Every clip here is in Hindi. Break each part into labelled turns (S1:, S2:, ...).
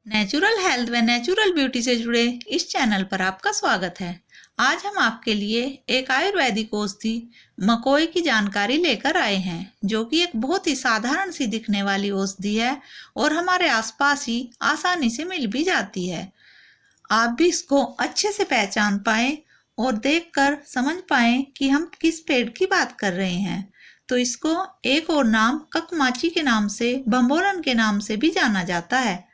S1: नेचुरल हेल्थ व नेचुरल ब्यूटी से जुड़े इस चैनल पर आपका स्वागत है। आज हम आपके लिए एक आयुर्वेदिक औषधि मकोई की जानकारी लेकर आए हैं, जो कि एक बहुत ही साधारण सी दिखने वाली औषधि है और हमारे आसपास ही आसानी से मिल भी जाती है। आप भी इसको अच्छे से पहचान पाए और देखकर समझ पाए कि हम किस पेड़ की बात कर रहे हैं। तो इसको एक और नाम ककमाची के नाम से, बम्बोरन के नाम से भी जाना जाता है।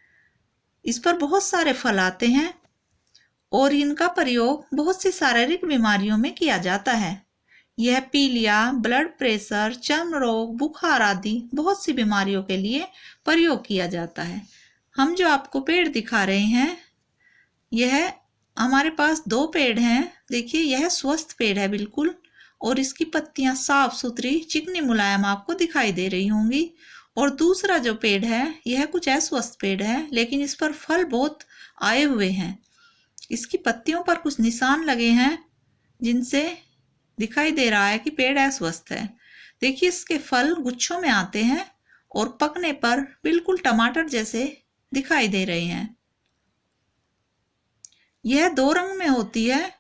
S1: इस पर बहुत सारे फल आते हैं और इनका प्रयोग बहुत सी शारीरिक बीमारियों में किया जाता है। यह पीलिया, ब्लड प्रेशर, चर्म रोग, बुखार आदि बहुत सी बीमारियों के लिए प्रयोग किया जाता है। हम जो आपको पेड़ दिखा रहे हैं, यह हमारे पास 2 पेड़ हैं। देखिए, यह स्वस्थ पेड़ है बिल्कुल, और इसकी पत्तियां साफ सुथरी, चिकनी, मुलायम आपको दिखाई दे रही होंगी। और दूसरा जो पेड़ है, यह कुछ अस्वस्थ पेड़ है, लेकिन इस पर फल बहुत आए हुए हैं। इसकी पत्तियों पर कुछ निशान लगे हैं, जिनसे दिखाई दे रहा है कि पेड़ अस्वस्थ है। देखिए, इसके फल गुच्छों में आते हैं और पकने पर बिल्कुल टमाटर जैसे दिखाई दे रहे हैं। यह 2 रंग में होती है।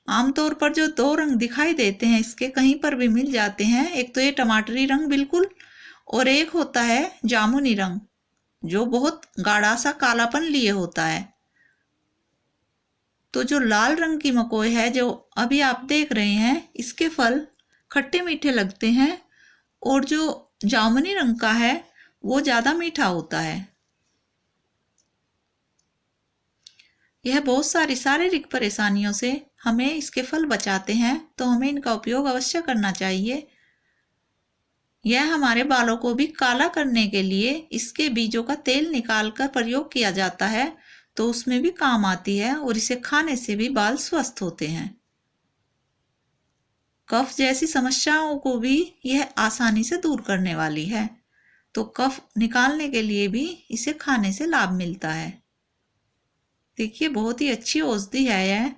S1: आमतौर पर जो 2 रंग दिखाई देते हैं इसके, कहीं पर भी मिल जाते हैं। एक तो ये टमाटरी रंग बिल्कुल, और एक होता है जामुनी रंग, जो बहुत गाढ़ा सा कालापन लिए होता है। तो जो लाल रंग की मकोई है, जो अभी आप देख रहे हैं, इसके फल खट्टे मीठे लगते हैं, और जो जामुनी रंग का है वो ज्यादा मीठा होता है। यह बहुत सारी शारीरिक परेशानियों से हमें इसके फल बचाते हैं, तो हमें इनका उपयोग अवश्य करना चाहिए। यह हमारे बालों को भी काला करने के लिए इसके बीजों का तेल निकालकर प्रयोग किया जाता है, तो उसमें भी काम आती है, और इसे खाने से भी बाल स्वस्थ होते हैं। कफ जैसी समस्याओं को भी यह आसानी से दूर करने वाली है, तो कफ निकालने के लिए भी इसे खाने से लाभ मिलता है। देखिए, बहुत ही अच्छी औषधि है यह,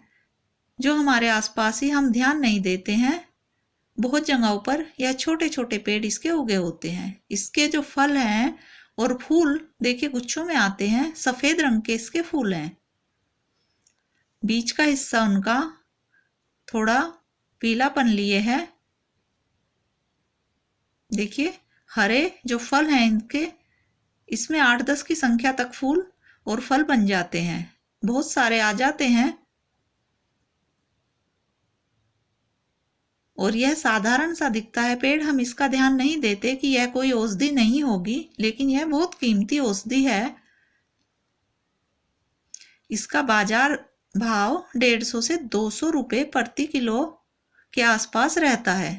S1: जो हमारे आसपास ही हम ध्यान नहीं देते हैं। बहुत जगहों पर यह छोटे छोटे पेड़ इसके उगे होते हैं। इसके जो फल हैं और फूल, देखिए, गुच्छों में आते हैं। सफेद रंग के इसके फूल हैं। बीच का हिस्सा उनका थोड़ा पीलापन लिए है। देखिए, हरे जो फल हैं इनके, इसमें 8-10 की संख्या तक फूल और फल बन जाते हैं, बहुत सारे आ जाते हैं। और यह साधारण सा दिखता है पेड़, हम इसका ध्यान नहीं देते कि यह कोई औषधि नहीं होगी, लेकिन यह बहुत कीमती औषधि है। इसका बाजार भाव 150 से 200 रुपए प्रति किलो के आसपास रहता है,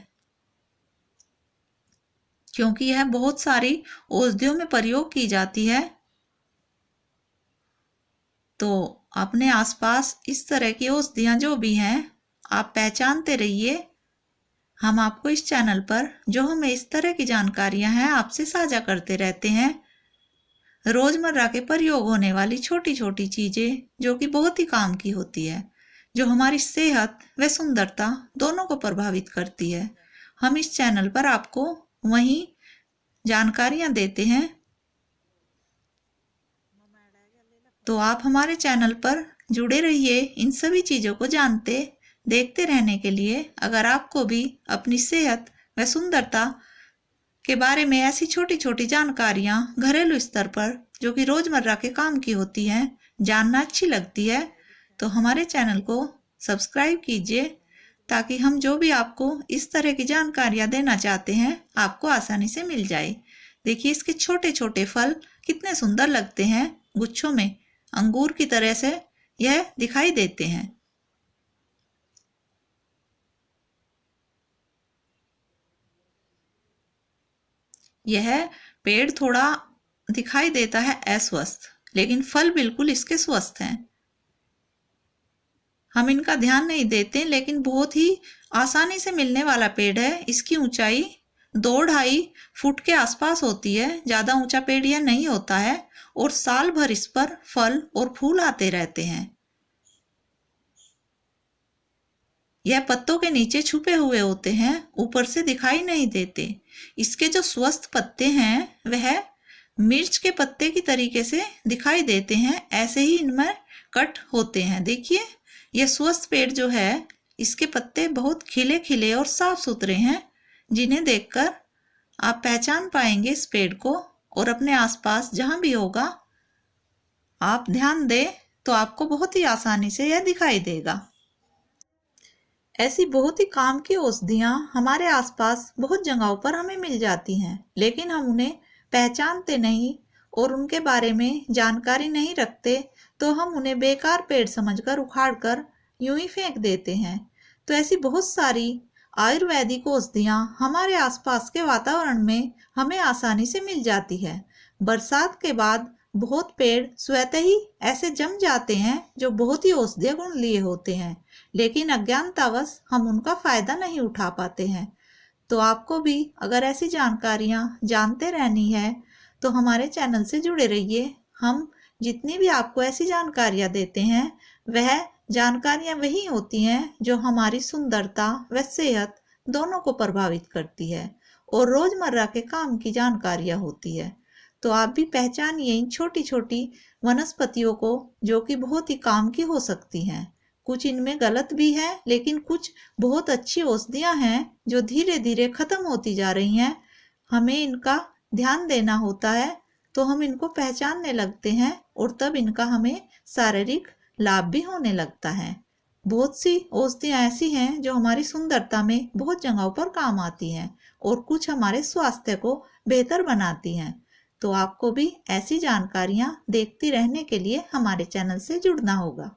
S1: क्योंकि यह बहुत सारी औषधियों में प्रयोग की जाती है। तो अपने आसपास इस तरह की औषधियां जो भी हैं, आप पहचानते रहिए। हम आपको इस चैनल पर जो हमें इस तरह की जानकारियां हैं आपसे साझा करते रहते हैं। रोजमर्रा के प्रयोग होने वाली छोटी छोटी चीजें, जो कि बहुत ही काम की होती है, जो हमारी सेहत व सुंदरता दोनों को प्रभावित करती है। हम इस चैनल पर आपको वही जानकारियां देते हैं। तो आप हमारे चैनल पर जुड़े रहिए, इन सभी चीजों को जानते देखते रहने के लिए। अगर आपको भी अपनी सेहत व सुंदरता के बारे में ऐसी छोटी छोटी जानकारियां घरेलू स्तर पर, जो कि रोजमर्रा के काम की होती हैं, जानना अच्छी लगती है, तो हमारे चैनल को सब्सक्राइब कीजिए, ताकि हम जो भी आपको इस तरह की जानकारियां देना चाहते हैं, आपको आसानी से मिल जाए। देखिए, इसके छोटे छोटे फल कितने सुंदर लगते हैं, गुच्छों में अंगूर की तरह से यह दिखाई देते हैं। यह पेड़ थोड़ा दिखाई देता है अस्वस्थ, लेकिन फल बिल्कुल इसके स्वस्थ हैं। हम इनका ध्यान नहीं देते, लेकिन बहुत ही आसानी से मिलने वाला पेड़ है। इसकी ऊंचाई 2-2.5 फुट के आसपास होती है, ज्यादा ऊंचा पेड़ यह नहीं होता है, और साल भर इस पर फल और फूल आते रहते हैं। यह पत्तों के नीचे छुपे हुए होते हैं, ऊपर से दिखाई नहीं देते। इसके जो स्वस्थ पत्ते हैं, वह मिर्च के पत्ते की तरीके से दिखाई देते हैं, ऐसे ही इनमें कट होते हैं। देखिए, ये स्वस्थ पेड़ जो है, इसके पत्ते बहुत खिले खिले और साफ सुथरे हैं, जिन्हें देखकर आप पहचान पाएंगे इस पेड़ को। और अपने आसपास जहां भी होगा आप ध्यान दें तो आपको बहुत ही आसानी से यह दिखाई देगा। ऐसी बहुत ही काम की औषधियां हमारे आसपास बहुत जगहों पर हमें मिल जाती हैं, लेकिन हम उन्हें पहचानते नहीं और उनके बारे में जानकारी नहीं रखते, तो हम उन्हें बेकार पेड़ समझकर उखाड़कर यूं ही फेंक देते हैं। तो ऐसी बहुत सारी आयुर्वेदिक औषधियां हमारे आसपास के वातावरण में हमें आसानी से मिल जाती है। बरसात के बाद बहुत पेड़ स्वतः ही ऐसे जम जाते हैं जो बहुत ही औषधीय गुण लिए होते हैं, लेकिन अज्ञानतावश हम उनका फायदा नहीं उठा पाते हैं। तो आपको भी अगर ऐसी जानकारियां जानते रहनी है तो हमारे चैनल से जुड़े रहिए। हम जितनी भी आपको ऐसी जानकारियां देते हैं, वह जानकारियां वही होती हैं जो हमारी सुंदरता व सेहत दोनों को प्रभावित करती है और रोजमर्रा के काम की जानकारियां होती है। तो आप भी पहचानिए इन छोटी छोटी वनस्पतियों को, जो कि बहुत ही काम की हो सकती हैं। कुछ इनमें गलत भी है, लेकिन कुछ बहुत अच्छी औषधियां हैं जो धीरे धीरे खत्म होती जा रही हैं। हमें इनका ध्यान देना होता है, तो हम इनको पहचानने लगते हैं और तब इनका हमें शारीरिक लाभ भी होने लगता है। बहुत सी औषधियां ऐसी हैं जो हमारी सुंदरता में बहुत जगहों पर काम आती हैं और कुछ हमारे स्वास्थ्य को बेहतर बनाती हैं। तो आपको भी ऐसी जानकारियां देखती रहने के लिए हमारे चैनल से जुड़ना होगा।